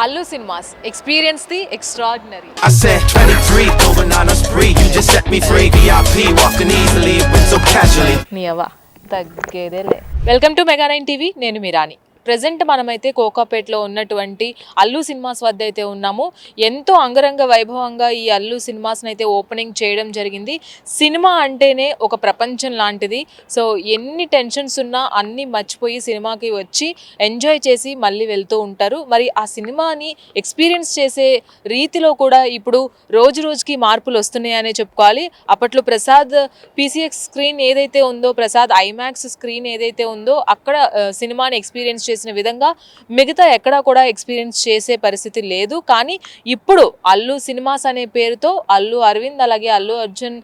Allu Cinemas. Experience the extraordinary. I said 23, going on a spree. You just set me free. VIP, walking easily, went so casually. నీయవ్వ తగ్గేదేలే. Welcome to mega 9 TV. నేను మీ రాణి. Present మనమైతే కోకాపేటలో ఉన్నటువంటి Allu cinemas వద్ద అయితే ఉన్నాము. ఎంతో అంగరంగ వైభవంగా ఈ అల్లు సినిమాస్ని అయితే ఓపెనింగ్ చేయడం జరిగింది. సినిమా అంటేనే ఒక ప్రపంచం లాంటిది. సో ఎన్ని టెన్షన్స్ ఉన్నా అన్నీ మర్చిపోయి సినిమాకి వచ్చి ఎంజాయ్ చేసి మళ్ళీ వెళ్తూ ఉంటారు. మరి ఆ సినిమాని ఎక్స్పీరియన్స్ చేసే రీతిలో కూడా ఇప్పుడు రోజు రోజుకి మార్పులు వస్తున్నాయనే చెప్పుకోవాలి. అప్పట్లో ప్రసాద్ పీసీఎక్స్ స్క్రీన్ ఏదైతే ఉందో, ప్రసాద్ ఐమాక్స్ స్క్రీన్ ఏదైతే ఉందో అక్కడ సినిమాని ఎక్స్పీరియన్స్ చేసిన విధంగా మిగతా ఎక్కడా కూడా ఎక్స్పీరియన్స్ చేసే పరిస్థితి లేదు. కానీ ఇప్పుడు అల్లు సినిమాస్ అనే పేరుతో అల్లు అరవింద్ అలాగే అల్లు అర్జున్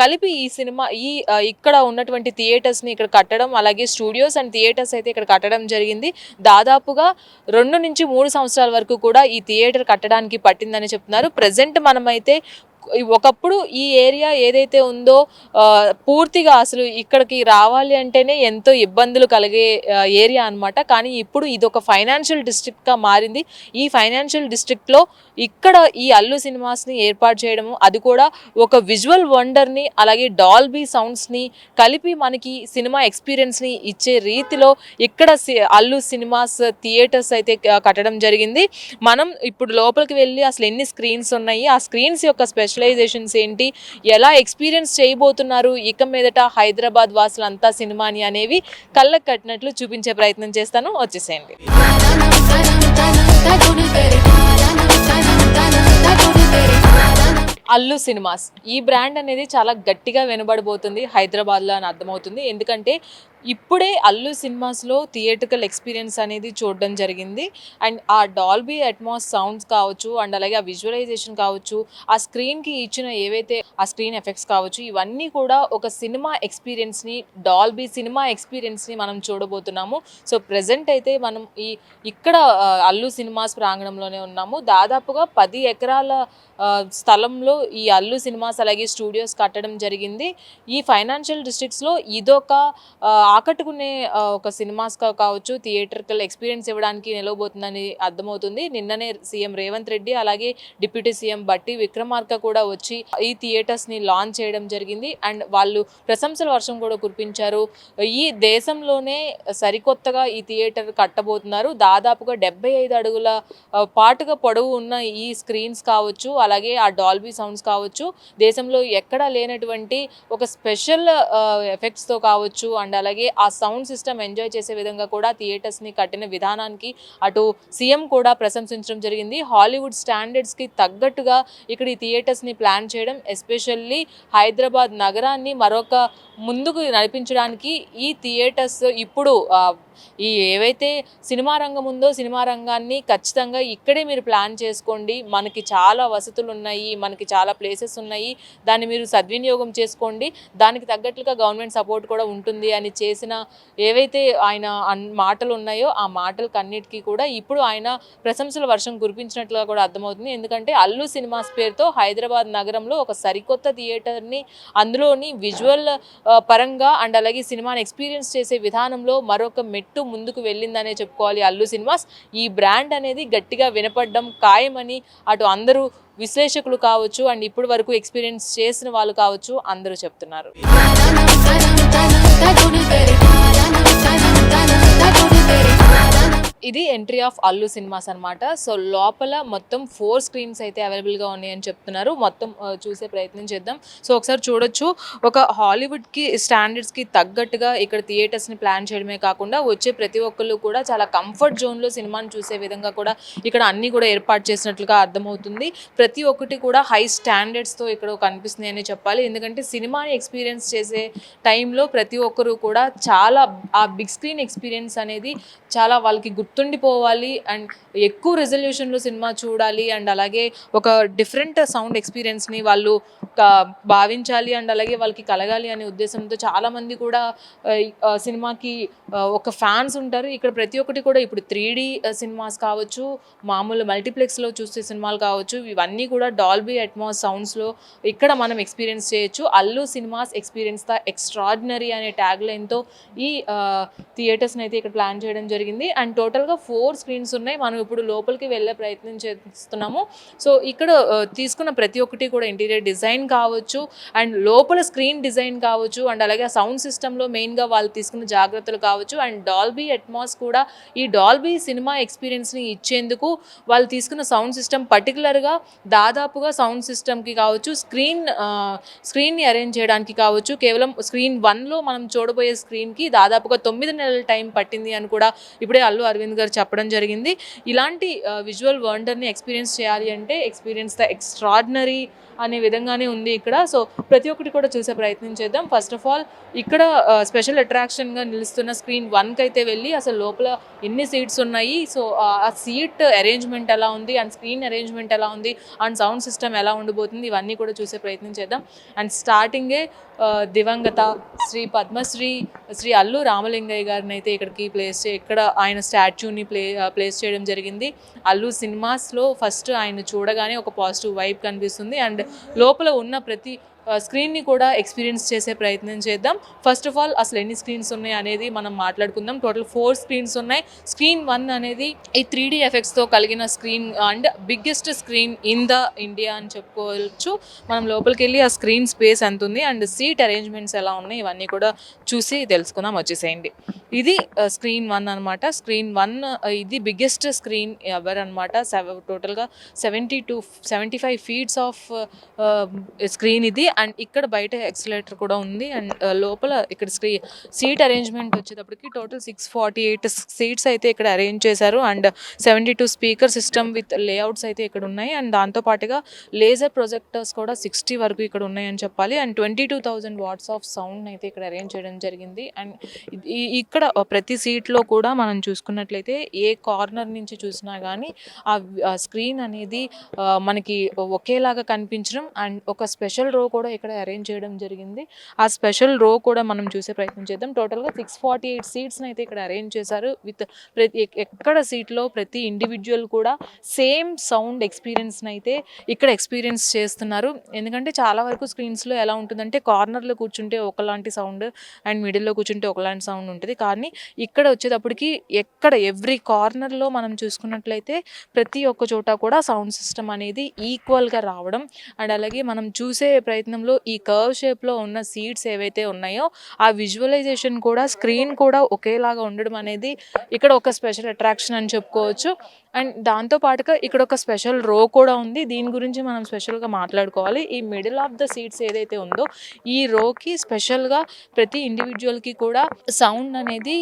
కలిపి ఈ సినిమా ఇక్కడ ఉన్నటువంటి థియేటర్స్ని ఇక్కడ కట్టడం, అలాగే స్టూడియోస్ అండ్ థియేటర్స్ అయితే ఇక్కడ కట్టడం జరిగింది. దాదాపుగా 2 నుంచి 3 సంవత్సరాల వరకు కూడా ఈ థియేటర్ కట్టడానికి పట్టిందని చెప్తున్నారు. ప్రజెంట్ మనమైతే ఒకప్పుడు ఈ ఏరియా ఏదైతే ఉందో పూర్తిగా అసలు ఇక్కడికి రావాలి అంటేనే ఎంతో ఇబ్బందులు కలిగే ఏరియా అనమాట. కానీ ఇప్పుడు ఇది ఒక ఫైనాన్షియల్ డిస్ట్రిక్ట్గా మారింది. ఈ ఫైనాన్షియల్ డిస్ట్రిక్ట్లో ఇక్కడ ఈ అల్లు సినిమాస్ని ఏర్పాటు చేయడము, అది కూడా ఒక విజువల్ వండర్ని అలాగే డాల్బీ సౌండ్స్ని కలిపి మనకి సినిమా ఎక్స్పీరియన్స్ని ఇచ్చే రీతిలో ఇక్కడ అల్లు సినిమాస్ థియేటర్స్ అయితే కట్టడం జరిగింది. మనం ఇప్పుడు లోపలికి వెళ్ళి అసలు ఎన్ని స్క్రీన్స్ ఉన్నాయి, ఆ స్క్రీన్స్ యొక్క స్పెషలైజేషన్స్ ఏంటి, ఎలా ఎక్స్పీరియన్స్ చేయబోతున్నారు ఇక మీదట హైదరాబాద్ వాసులంతా సినిమాని అనేవి కళ్ళకు కట్టినట్లు చూపించే ప్రయత్నం చేస్తాను. వచ్చేసేయండి. అల్లు సినిమాస్ ఈ బ్రాండ్ అనేది చాలా గట్టిగా వినబడబోతుంది హైదరాబాద్లో అని అర్థమవుతుంది. ఎందుకంటే ఇప్పుడే అల్లు సినిమాస్లో థియేట్రికల్ ఎక్స్పీరియన్స్ అనేది చూడడం జరిగింది. అండ్ ఆ డాల్బీ అట్మాస్ సౌండ్స్ కావచ్చు, అండ్ అలాగే ఆ విజువలైజేషన్ కావచ్చు, ఆ స్క్రీన్కి ఇచ్చిన ఏవైతే ఆ స్క్రీన్ ఎఫెక్ట్స్ కావచ్చు, ఇవన్నీ కూడా ఒక సినిమా ఎక్స్పీరియన్స్ని, డాల్బీ సినిమా ఎక్స్పీరియన్స్ని మనం చూడబోతున్నాము. సో ప్రజెంట్ అయితే మనం ఇక్కడ అల్లు సినిమాస్ ప్రాంగణంలోనే ఉన్నాము. దాదాపుగా 10 ఎకరాల స్థలంలో ఈ అల్లు సినిమాస్ అలాగే స్టూడియోస్ కట్టడం జరిగింది. ఈ ఫైనాన్షియల్ డిస్ట్రిక్ట్స్లో ఇదొక ఆకట్టుకునే ఒక సినిమాస్గా కావచ్చు, థియేటర్కల్ ఎక్స్పీరియన్స్ ఇవ్వడానికి నిలవబోతుందని అర్థమవుతుంది. నిన్ననే సీఎం రేవంత్ రెడ్డి అలాగే డిప్యూటీ సీఎం బట్టి విక్రమార్క కూడా వచ్చి ఈ థియేటర్స్ని లాంచ్ చేయడం జరిగింది. అండ్ వాళ్ళు ప్రశంసల వర్షం కూడా కురిపించారు. ఈ దేశంలోనే సరికొత్తగా ఈ థియేటర్ కట్టబోతున్నారు. దాదాపుగా 75 అడుగుల పాటుగా పొడవు ఉన్న ఈ స్క్రీన్స్ కావచ్చు, అలాగే ఆ డాల్బీ సౌండ్స్ కావచ్చు, దేశంలో ఎక్కడా లేనటువంటి ఒక స్పెషల్ ఎఫెక్ట్స్తో కావచ్చు, అండ్ అలాగే ఆ సౌండ్ సిస్టమ్ ఎంజాయ్ చేసే విధంగా కూడా థియేటర్స్ని కట్టిన విధానానికి అటు సీఎం కూడా ప్రశంసించడం జరిగింది. హాలీవుడ్ స్టాండర్డ్స్కి తగ్గట్టుగా ఇక్కడ ఈ థియేటర్స్ని ప్లాన్ చేయడం, ఎస్పెషల్లీ హైదరాబాద్ నగరాన్ని మరొక ముందుకు నడిపించడానికి ఈ థియేటర్స్ ఇప్పుడు ఈ ఏవైతే సినిమా రంగం ఉందో సినిమా రంగాన్ని ఖచ్చితంగా ఇక్కడే మీరు ప్లాన్ చేసుకోండి, మనకి చాలా వసతులు ఉన్నాయి, మనకి చాలా ప్లేసెస్ ఉన్నాయి, దాన్ని మీరు సద్వినియోగం చేసుకోండి, దానికి తగ్గట్లుగా గవర్నమెంట్ సపోర్ట్ కూడా ఉంటుంది అని చేసిన ఏవైతే ఆయన మాటలు ఉన్నాయో ఆ మాటలకన్నిటికీ కూడా ఇప్పుడు ఆయన ప్రశంసల వర్షం కురిపించినట్లుగా కూడా అర్థమవుతుంది. ఎందుకంటే అల్లు సినిమాస్ పేరుతో హైదరాబాద్ నగరంలో ఒక సరికొత్త థియేటర్ని, అందులోని విజువల్ పరంగా అండ్ అలాగే సినిమాని ఎక్స్పీరియన్స్ చేసే విధానంలో మరొక మెట్టు ముందుకు వెళ్ళిందనే చెప్పుకోవాలి అల్లు సినిమాస్. ఈ బ్రాండ్ అనేది గట్టిగా వినపడడం ఖాయమని అటు అందరూ విశ్లేషకులు కావచ్చు, అండ్ ఇప్పటి వరకు ఎక్స్పీరియన్స్ చేసిన వాళ్ళు కావచ్చు, అందరూ చెప్తున్నారు. ఇది ఎంట్రీ ఆఫ్ అల్లు సినిమాస్ అనమాట. సో లోపల మొత్తం 4 స్క్రీన్స్ అయితే అవైలబుల్గా ఉన్నాయని చెప్తున్నారు. మొత్తం చూసే ప్రయత్నం చేద్దాం. సో ఒకసారి చూడొచ్చు, ఒక హాలీవుడ్కి స్టాండర్డ్స్కి తగ్గట్టుగా ఇక్కడ థియేటర్స్ని ప్లాన్ చేయడమే కాకుండా వచ్చే ప్రతి ఒక్కళ్ళు కూడా చాలా కంఫర్ట్ జోన్లో సినిమాని చూసే విధంగా కూడా ఇక్కడ అన్నీ కూడా ఏర్పాటు చేసినట్లుగా అర్థమవుతుంది. ప్రతి ఒక్కటి కూడా హై స్టాండర్డ్స్తో ఇక్కడ కనిపిస్తుంది అని చెప్పాలి. ఎందుకంటే సినిమాని ఎక్స్పీరియన్స్ చేసే టైంలో ప్రతి ఒక్కరు కూడా చాలా ఆ బిగ్ స్క్రీన్ ఎక్స్పీరియన్స్ అనేది చాలా వాళ్ళకి గుర్తుండిపోవాలి, అండ్ ఎక్కువ రెజల్యూషన్లో సినిమా చూడాలి, అండ్ అలాగే ఒక డిఫరెంట్ సౌండ్ ఎక్స్పీరియన్స్ని వాళ్ళు భావించాలి, అండ్ అలాగే వాళ్ళకి కలగాలి అనే ఉద్దేశంతో చాలామంది కూడా సినిమాకి ఒక ఫ్యాన్స్ ఉంటారు. ఇక్కడ ప్రతి ఒక్కటి కూడా ఇప్పుడు 3D సినిమాస్ కావచ్చు, మామూలు మల్టీప్లెక్స్లో చూసే సినిమాలు కావచ్చు, ఇవన్నీ కూడా డాల్బీ అట్మాస్ సౌండ్స్లో ఇక్కడ మనం ఎక్స్పీరియన్స్ చేయొచ్చు. Allu cinemas experience the extraordinary అనే ట్యాగ్ లైన్తో ఈ థియేటర్స్ని అయితే ఇక్కడ ప్లాన్ చేయడం జరిగింది. అండ్ టోటల్గా టోటల్గా 4 స్క్రీన్స్ ఉన్నాయి. మనం ఇప్పుడు లోపలికి వెళ్ళే ప్రయత్నం చేస్తున్నాము. సో ఇక్కడ తీసుకున్న ప్రతి ఒక్కటి కూడా ఇంటీరియర్ డిజైన్ కావచ్చు అండ్ లోపల స్క్రీన్ డిజైన్ కావచ్చు అండ్ అలాగే సౌండ్ సిస్టంలో మెయిన్గా వాళ్ళు తీసుకున్న జాగ్రత్తలు కావచ్చు అండ్ డాల్బీ అట్మాస్ కూడా ఈ డాల్బీ సినిమా ఎక్స్పీరియన్స్ని ఇచ్చేందుకు వాళ్ళు తీసుకున్న సౌండ్ సిస్టమ్ పర్టికులర్గా దాదాపుగా సౌండ్ సిస్టమ్కి కావచ్చు స్క్రీన్ని అరేంజ్ చేయడానికి కావచ్చు కేవలం స్క్రీన్ 1లో మనం చూడబోయే స్క్రీన్కి దాదాపుగా 9 నెలల టైం పట్టింది అని కూడా ఇప్పుడే అల్లు అరవింద్ గారు చెప్పడం జరిగింది. ఇలాంటి విజువల్ వండర్ని ఎక్స్పీరియన్స్ చేయాలి అంటే ఎక్స్పీరియన్స్ ద ఎక్స్ట్రాడినరీ అనే విధంగానే ఉంది ఇక్కడ. సో ప్రతి ఒక్కటి కూడా చూసే ప్రయత్నం చేద్దాం. ఫస్ట్ ఆఫ్ ఆల్ ఇక్కడ స్పెషల్ అట్రాక్షన్గా నిలుస్తున్న స్క్రీన్ 1కి అయితే వెళ్ళి అసలు లోపల ఎన్ని సీట్స్ ఉన్నాయి, సో ఆ సీట్ అరేంజ్మెంట్ ఎలా ఉంది అండ్ స్క్రీన్ అరేంజ్మెంట్ ఎలా ఉంది అండ్ సౌండ్ సిస్టమ్ ఎలా ఉండబోతుంది ఇవన్నీ కూడా చూసే ప్రయత్నం చేద్దాం. అండ్ స్టార్టింగే దివంగత శ్రీ పద్మశ్రీ శ్రీ అల్లు రామలింగయ్య గారిని అయితే ఇక్కడికి ఇక్కడ ఆయన స్టాచ్యూని ప్లేస్ చేయడం జరిగింది. అల్లు సినిమాస్లో ఫస్ట్ ఆయన చూడగానే ఒక పాజిటివ్ వైబ్ కనిపిస్తుంది అండ్ లోపల ఉన్న ప్రతి స్క్రీన్ని కూడా ఎక్స్పీరియన్స్ చేసే ప్రయత్నం చేద్దాం. ఫస్ట్ ఆఫ్ ఆల్ అసలు ఎన్ని స్క్రీన్స్ ఉన్నాయి అనేది మనం మాట్లాడుకుందాం. టోటల్ 4 స్క్రీన్స్ ఉన్నాయి. స్క్రీన్ 1 అనేది ఈ 3D ఎఫెక్ట్స్తో కలిగిన screen and biggest screen in the India అని చెప్పుకోవచ్చు. మనం లోపలికి వెళ్ళి ఆ స్క్రీన్ స్పేస్ ఎంత ఉంది అండ్ సీట్ అరేంజ్మెంట్స్ ఎలా ఉన్నాయి ఇవన్నీ కూడా చూసి తెలుసుకుందాం. వచ్చేసేయండి. ఇది స్క్రీన్ 1 అనమాట. స్క్రీన్ 1 ఇది బిగ్గెస్ట్ స్క్రీన్ ఎవర్ అనమాట. టోటల్గా 75 ఫీట్స్ ఆఫ్ స్క్రీన్ ఇది అండ్ ఇక్కడ బయట ఎక్సలేటర్ కూడా ఉంది అండ్ లోపల ఇక్కడ సీట్ అరేంజ్మెంట్ వచ్చేటప్పటికి టోటల్ 648 సీట్స్ అయితే ఇక్కడ అరేంజ్ చేశారు and 72 speaker system with layouts అయితే ఇక్కడ ఉన్నాయి అండ్ దాంతోపాటుగా లేజర్ ప్రొజెక్టర్స్ కూడా 60 వరకు ఇక్కడ ఉన్నాయని చెప్పాలి అండ్ 22,000 వాట్స్ ఆఫ్ సౌండ్ అయితే ఇక్కడ అరేంజ్ చేయడం జరిగింది. అండ్ ఇక్కడ ప్రతి సీట్లో కూడా మనం చూసుకున్నట్లయితే ఏ కార్నర్ నుంచి చూసినా కానీ ఆ స్క్రీన్ అనేది మనకి ఒకేలాగా కనిపించడం అండ్ ఒక స్పెషల్ రో కూడా ఇక్కడ అరేంజ్ చేయడం జరిగింది. ఆ స్పెషల్ రో కూడా మనం చూసే ప్రయత్నం చేద్దాం. టోటల్గా 648 సీట్స్ని అయితే ఇక్కడ అరేంజ్ చేశారు విత్ ఎక్కడ సీట్లో ప్రతి ఇండివిజువల్ కూడా సేమ్ సౌండ్ ఎక్స్పీరియన్స్ని అయితే ఇక్కడ ఎక్స్పీరియన్స్ చేస్తున్నారు. ఎందుకంటే చాలా వరకు స్క్రీన్స్లో ఎలా ఉంటుందంటే కార్నర్లో కూర్చుంటే ఒకలాంటి సౌండ్ అండ్ మిడిల్లో కూర్చుంటే ఒకలాంటి సౌండ్ ఉంటుంది. కానీ ఇక్కడ వచ్చేటప్పటికి ఎవ్రీ కార్నర్లో మనం చూసుకున్నట్లయితే ప్రతి ఒక్క చోట కూడా సౌండ్ సిస్టమ్ అనేది ఈక్వల్గా రావడం అండ్ అలాగే మనం చూసే ప్రయత్నంలో ఈ కర్వ్ షేప్లో ఉన్న సీట్స్ ఏవైతే ఉన్నాయో ఆ విజువలైజేషన్ కూడా స్క్రీన్ కూడా ఒకేలాగా ఉండడం అనేది ఇక్కడ ఒక స్పెషల్ అట్రాక్షన్ అని చెప్పుకోవచ్చు. అండ్ దాంతోపాటుగా ఇక్కడ ఒక స్పెషల్ రో కూడా ఉంది. దీని గురించి మనం స్పెషల్గా మాట్లాడుకోవాలి. ఈ మిడిల్ ఆఫ్ ద సీట్స్ ఏదైతే ఉందో ఈ రోకి స్పెషల్గా ప్రతి ఇండివిజువల్కి కూడా సౌండ్ అనేది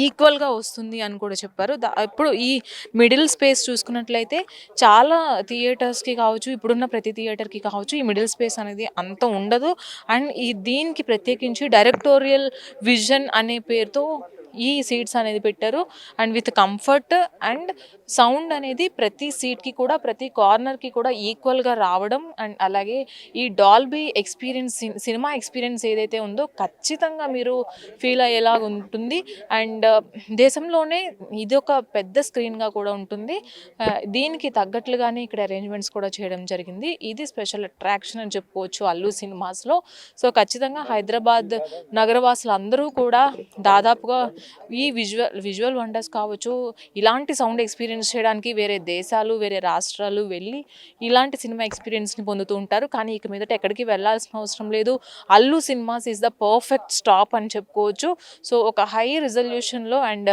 ఈక్వల్గా వస్తుంది అని కూడా చెప్పారు. ఇప్పుడు ఈ మిడిల్ స్పేస్ చూసుకున్నట్లయితే చాలా థియేటర్స్కి కావచ్చు ఇప్పుడున్న ప్రతి థియేటర్కి కావచ్చు ఈ మిడిల్ స్పేస్ అనేది అంత ఉండదు. అండ్ దీనికి ప్రత్యేకించి డైరెక్టోరియల్ విజన్ అనే పేరుతో ఈ సీట్స్ అనేది పెట్టారు and with comfort and sound అనేది ప్రతి సీట్కి కూడా ప్రతి కార్నర్కి కూడా ఈక్వల్గా రావడం అండ్ అలాగే ఈ డాల్బీ ఎక్స్పీరియన్స్ సినిమా ఎక్స్పీరియన్స్ ఏదైతే ఉందో ఖచ్చితంగా మీరు ఫీల్ అయ్యేలా ఉంటుంది అండ్ దేశంలోనే ఇది ఒక పెద్ద స్క్రీన్గా కూడా ఉంటుంది. దీనికి తగ్గట్లుగానే ఇక్కడ అరేంజ్మెంట్స్ కూడా చేయడం జరిగింది. ఇది స్పెషల్ అట్రాక్షన్ అని చెప్పుకోవచ్చు అల్లు సినిమాస్లో. సో ఖచ్చితంగా హైదరాబాద్ నగరవాసులు అందరూ కూడా దాదాపుగా ఈ విజువల్ వండర్స్ కావచ్చు ఇలాంటి సౌండ్ ఎక్స్పీరియన్స్ చేయడానికి వేరే దేశాలు వేరే రాష్ట్రాలు వెళ్ళి ఇలాంటి సినిమా ఎక్స్పీరియన్స్ని పొందుతూ ఉంటారు. కానీ ఇక మీదట ఎక్కడికి వెళ్ళాల్సిన అవసరం లేదు. Allu cinemas is the perfect stop అని చెప్పుకోవచ్చు. సో ఒక హై రిజల్యూషన్లో అండ్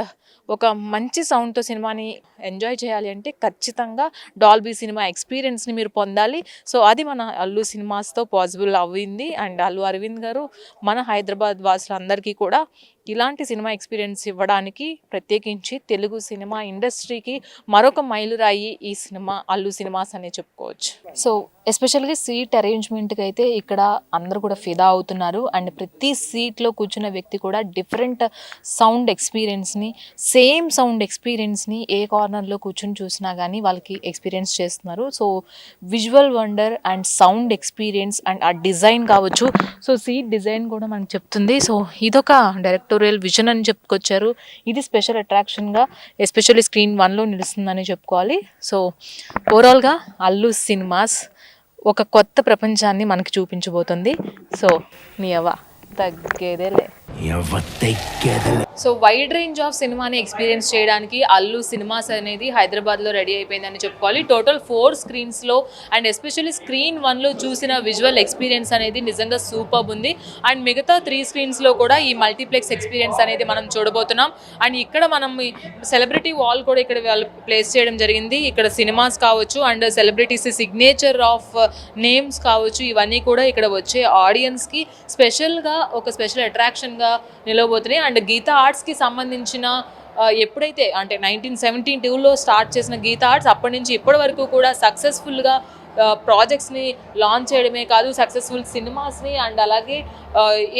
ఒక మంచి సౌండ్తో సినిమాని ఎంజాయ్ చేయాలి అంటే ఖచ్చితంగా డాల్బీ సినిమా ఎక్స్పీరియన్స్ని మీరు పొందాలి. సో అది మన అల్లు సినిమాస్తో పాసిబుల్ అవ్వింది అండ్ అల్లు అరవింద్ గారు మన హైదరాబాద్ వాసులందరికీ కూడా ఇలాంటి సినిమా ఎక్స్పీరియన్స్ ఇవ్వడానికి ప్రత్యేకించి తెలుగు సినిమా ఇండస్ట్రీకి మరొక మైలురాయి ఈ సినిమా అల్లు సినిమాస్ అనే చెప్పుకోవచ్చు. సో ఎస్పెషల్గా సీట్ అరేంజ్మెంట్కి అయితే ఇక్కడ అందరూ కూడా ఫిదా అవుతున్నారు అండ్ ప్రతి సీట్లో కూర్చున్న వ్యక్తి కూడా డిఫరెంట్ సౌండ్ ఎక్స్పీరియన్స్ని సేమ్ సౌండ్ ఎక్స్పీరియన్స్ని ఏ కార్నర్లో కూర్చొని చూసినా కానీ వాళ్ళకి ఎక్స్పీరియన్స్ చేస్తున్నారు. So visual wonder and sound experience and ఆ డిజైన్ కావచ్చు. సో సీట్ డిజైన్ కూడా మనకు చెప్తుంది. సో ఇదొక డైరెక్టోరియల్ విజన్ అని చెప్పుకొచ్చారు. ఇది స్పెషల్ అట్రాక్షన్గా ఎస్పెషల్లీ స్క్రీన్ 1లో నిలుస్తుందని చెప్పుకోవాలి. సో ఓవరాల్గా అల్లు సినిమాస్ ఒక కొత్త ప్రపంచాన్ని మనకి చూపించబోతుంది. సో నీ అవ్వ తగ్గేదేలే. సో వైడ్ రేంజ్ ఆఫ్ సినిమాని ఎక్స్పీరియన్స్ చేయడానికి అల్లు సినిమాస్ అనేది హైదరాబాద్లో రెడీ అయిపోయిందని చెప్పుకోవాలి. టోటల్ 4 స్క్రీన్స్లో అండ్ ఎస్పెషల్లీ స్క్రీన్ 1లో చూసిన విజువల్ ఎక్స్పీరియన్స్ అనేది నిజంగా సూపర్బ్ ఉంది. అండ్ మిగతా 3 స్క్రీన్స్లో కూడా ఈ మల్టీప్లెక్స్ ఎక్స్పీరియన్స్ అనేది మనం చూడబోతున్నాం. అండ్ ఇక్కడ మనం సెలబ్రిటీ వాల్ కూడా ఇక్కడ వాళ్ళు ప్లేస్ చేయడం జరిగింది. ఇక్కడ సినిమాస్ కావచ్చు and celebrities signature of names కావచ్చు, ఇవన్నీ కూడా ఇక్కడ వచ్చే ఆడియన్స్కి స్పెషల్గా ఒక స్పెషల్ అట్రాక్షన్గా నిలవబోతున్నాయి. అండ్ గీతా ఆర్ట్స్కి సంబంధించిన ఎప్పుడైతే అంటే 1972లో స్టార్ట్ చేసిన గీతా ఆర్ట్స్ అప్పటి నుంచి ఇప్పటి వరకు కూడా సక్సెస్ఫుల్గా ప్రాజెక్ట్స్ని లాంచ్ చేయడమే కాదు, సక్సెస్ఫుల్ సినిమాస్ని అండ్ అలాగే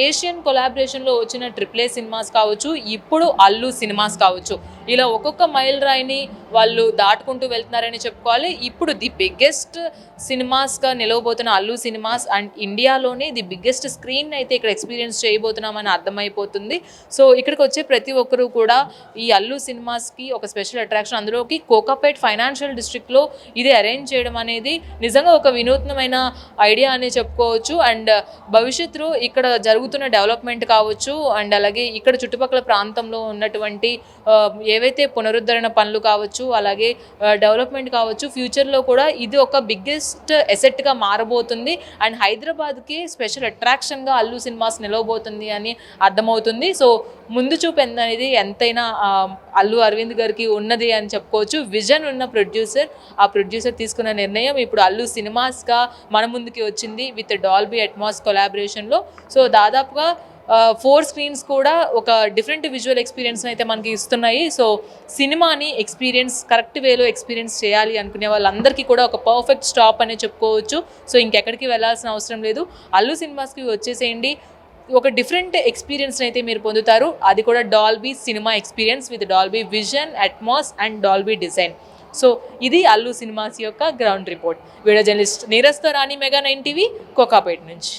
ఏషియన్ కొలాబరేషన్లో వచ్చిన AAA సినిమాస్ కావచ్చు, ఇప్పుడు అల్లు సినిమాస్ కావచ్చు, ఇలా ఒక్కొక్క మైల్ రాయిని వాళ్ళు దాటుకుంటూ వెళ్తున్నారని చెప్పుకోవాలి. ఇప్పుడు ది బిగ్గెస్ట్ సినిమాస్గా నిలవబోతున్న అల్లు సినిమాస్ అండ్ ఇండియాలోనే ది బిగ్గెస్ట్ స్క్రీన్ అయితే ఇక్కడ ఎక్స్పీరియన్స్ చేయబోతున్నామని అర్థమైపోతుంది. సో ఇక్కడికి వచ్చే ప్రతి ఒక్కరూ కూడా ఈ అల్లు సినిమాస్కి ఒక స్పెషల్ అట్రాక్షన్. అందులోకి కోకాపేట్ ఫైనాన్షియల్ డిస్ట్రిక్ట్లో ఇది అరేంజ్ చేయడం అనేది నిజంగా ఒక వినూత్నమైన ఐడియా అని చెప్పుకోవచ్చు. అండ్ భవిష్యత్తులో ఇక్కడ జరుగుతున్న డెవలప్మెంట్ కావచ్చు అండ్ అలాగే ఇక్కడ చుట్టుపక్కల ప్రాంతంలో ఉన్నటువంటి ఏవైతే పునరుద్ధరణ పనులు కావచ్చు అలాగే డెవలప్మెంట్ కావచ్చు, ఫ్యూచర్లో కూడా ఇది ఒక బిగ్గెస్ట్ ఎసెట్గా మారబోతుంది. అండ్ హైదరాబాద్కి స్పెషల్ అట్రాక్షన్గా అల్లు సినిమాస్ నిలవబోతుంది అని అర్థమవుతుంది. సో ముందు చూపు అనేది ఎంతైనా అల్లు అరవింద్ గారికి ఉన్నది అని చెప్పుకోవచ్చు. విజన్ ఉన్న ప్రొడ్యూసర్, ఆ ప్రొడ్యూసర్ తీసుకున్న నిర్ణయం ఇప్పుడు అల్లు సినిమాస్గా మన ముందుకి వచ్చింది విత్ డాల్బీ అట్మాస్ కొలాబరేషన్లో. సో దాదాపుగా 4 స్క్రీన్స్ కూడా ఒక డిఫరెంట్ విజువల్ ఎక్స్పీరియన్స్ అయితే మనకి ఇస్తున్నాయి. సో సినిమాని కరెక్ట్ వేలో ఎక్స్పీరియన్స్ చేయాలి అనుకునే వాళ్ళందరికీ కూడా ఒక పర్ఫెక్ట్ స్టాప్ అనే చెప్పుకోవచ్చు. సో ఇంకెక్కడికి వెళ్ళాల్సిన అవసరం లేదు, అల్లు సినిమాస్కి వచ్చేసేయండి. ఒక డిఫరెంట్ ఎక్స్పీరియన్స్ అయితే మీరు పొందుతారు, అది కూడా Dolby cinema experience with Dolby vision, Atmos and Dolby design. So ఇది అల్లు సినిమాస్ యొక్క గ్రౌండ్ రిపోర్ట్. వీడియో జర్నలిస్ట్ నీరజ్తో రాణి, మెగా 9 టీవీ, కోకాపేట్ నుంచి.